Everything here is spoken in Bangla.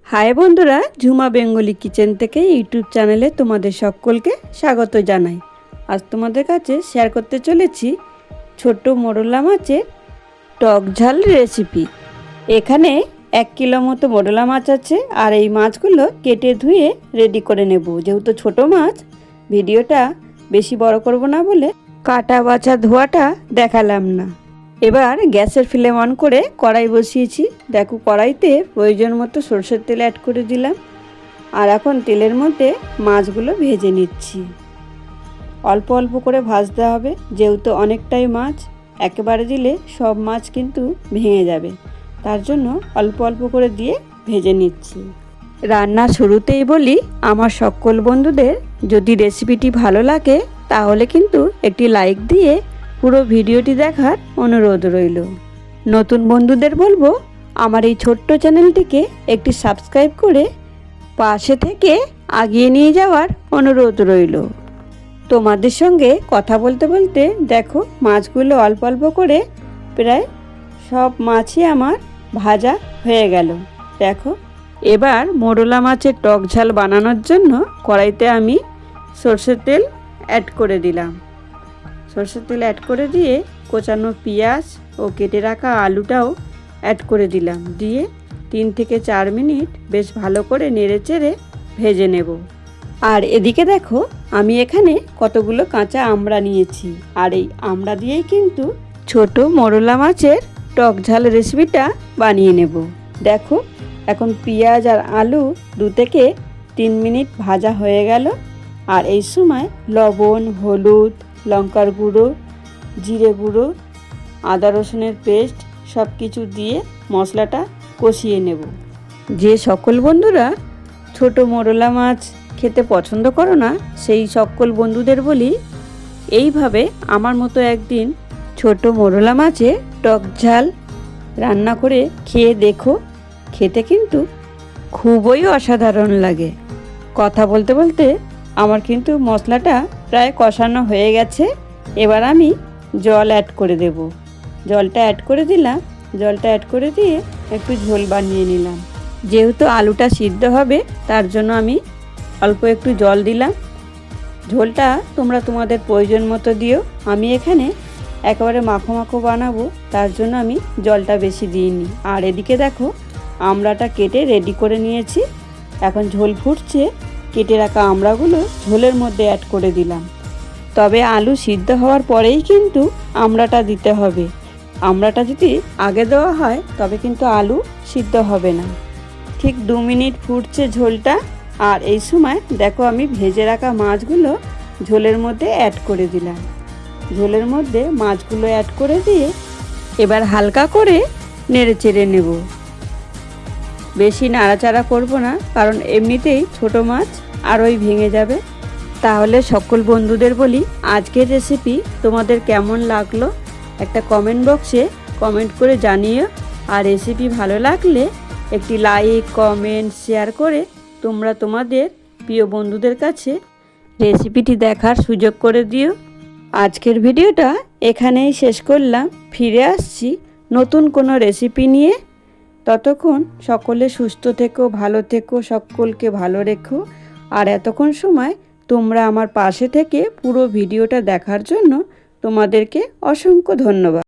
হাই বন্ধুরা, ঝুমা বেঙ্গলি কিচেন থেকে ইউটিউব চ্যানেলে তোমাদের সকলকে স্বাগত জানাই। আজ তোমাদের কাছে শেয়ার করতে চলেছি ছোট মোরলা মাছের টক ঝাল রেসিপি। এখানে 1 কিলো মতো মোরলা মাছ আছে, আর এই মাছগুলো কেটে ধুয়ে রেডি করে নেব। যেহেতু ছোট মাছ, ভিডিওটা বেশি বড় করব না বলে কাটা বাছা ধোয়াটা দেখালাম না। এবার গ্যাসের ফ্লেম অন করে কড়াই বসিয়েছি। দেখো, কড়াইতে প্রয়োজন মতো সরষের তেল অ্যাড করে দিলাম, আর এখন তেলের মধ্যে মাছগুলো ভেজে নিচ্ছি। অল্প অল্প করে ভাজতে হবে, যেহেতু অনেকটাই মাছ, একেবারে দিলে সব মাছ কিন্তু ভেঙে যাবে। তার জন্য অল্প অল্প করে দিয়ে ভেজে নিচ্ছি। রান্নার শুরুতেই বলি, আমার সকল বন্ধুদের যদি রেসিপিটি ভালো লাগে তাহলে কিন্তু একটি লাইক দিয়ে পুরো ভিডিওটি দেখার অনুরোধ রইল। নতুন বন্ধুদের বলবো, আমার এই ছোট্ট চ্যানেলটিকে একটি সাবস্ক্রাইব করে পাশে থেকে এগিয়ে নিয়ে যাওয়ার অনুরোধ রইল। তোমাদের সঙ্গে কথা বলতে বলতে দেখো, মাছগুলো অল্প অল্প করে প্রায় সব মাছই আমার ভাজা হয়ে গেল। দেখো, এবার মোরলা মাছের টক ঝাল বানানোর জন্য কড়াইতে আমি সরষের তেল অ্যাড করে দিলাম। সরষের তেল অ্যাড করে দিয়ে কোচানো পেঁয়াজ ও কেটে রাখা আলুটাও অ্যাড করে দিলাম। দিয়ে 3 থেকে 4 মিনিট বেশ ভালো করে নেড়েচেড়ে ভেজে নেব। আর এদিকে দেখো, আমি এখানে কতগুলো কাঁচা আমড়া নিয়েছি, আর এই আমড়া দিয়েই কিন্তু ছোট মোরলা মাছের টক ঝাল রেসিপিটা বানিয়ে নেব। দেখো, এখন পেঁয়াজ আর আলু 2 থেকে 3 মিনিট ভাজা হয়ে গেল। আর এই সময় লবণ, হলুদ, লঙ্কার গুঁড়ো, জিরে গুঁড়ো, আদা রসুনের পেস্ট সব কিছু দিয়ে মশলাটা কষিয়ে নেব। যে সকল বন্ধুরা ছোট মোরলা মাছ খেতে পছন্দ করো না, সেই সকল বন্ধুদের বলি, এইভাবে আমার মতো একদিন ছোট মোরলা মাছের টক ঝাল রান্না করে খেয়ে দেখো। খেতে কিন্তু খুবই অসাধারণ লাগে। কথা বলতে বলতে আমার কিন্তু মশলাটা প্রায় কষানো হয়ে গেছে। এবার আমি জল অ্যাড করে দেব। জলটা অ্যাড করে দিলাম। জলটা অ্যাড করে দিয়ে একটু ঝোল বানিয়ে নিলাম। যেহেতু আলুটা সিদ্ধ হবে, তার জন্য আমি অল্প একটু জল দিলাম। ঝোলটা তোমরা তোমাদের প্রয়োজন মতো দিও। আমি এখানে একেবারে মাখো মাখো বানাবো, তার জন্য আমি জলটা বেশি দিইনি। আর এদিকে দেখো, আমড়াটা কেটে রেডি করে নিয়েছি। এখন ঝোল ফুটছে, কেটে রাখা আমড়াগুলো ঝোলের মধ্যে অ্যাড করে দিলাম। তবে আলু সিদ্ধ হওয়ার পরেই কিন্তু আমড়াটা দিতে হবে। আমড়াটা যদি আগে দেওয়া হয় তবে কিন্তু আলু সিদ্ধ হবে না। ঠিক 2 মিনিট ফুটছে ঝোলটা। আর এই সময় দেখো, আমি ভেজে রাখা মাছগুলো ঝোলের মধ্যে অ্যাড করে দিলাম। ঝোলের মধ্যে মাছগুলো অ্যাড করে দিয়ে এবার হালকা করে নেড়ে চেড়ে নেব। বেশি নাড়াচাড়া করব না, কারণ এমনিতেই ছোট মাছ আরোই ভেঙে যাবে। তাহলে সকল বন্ধুদের বলি, আজকের রেসিপি তোমাদের কেমন লাগলো একটা কমেন্ট বক্সে কমেন্ট করে জানিও। আর রেসিপি ভালো লাগলে একটি লাইক, কমেন্ট, শেয়ার করে তোমরা তোমাদের প্রিয় বন্ধুদের কাছে রেসিপিটি দেখার সুযোগ করে দিও। আজকের ভিডিওটা এখানেই শেষ করলাম। ফিরে আসছি নতুন কোনো রেসিপি নিয়ে। ততক্ষণ সকলে সুস্থ থেকো, ভালো থেকো, সকলকে ভালো রেখো। আর এতক্ষণ সময় তোমরা আমার পাশে থেকে পুরো ভিডিওটা দেখার জন্য তোমাদেরকে অসংখ্য ধন্যবাদ।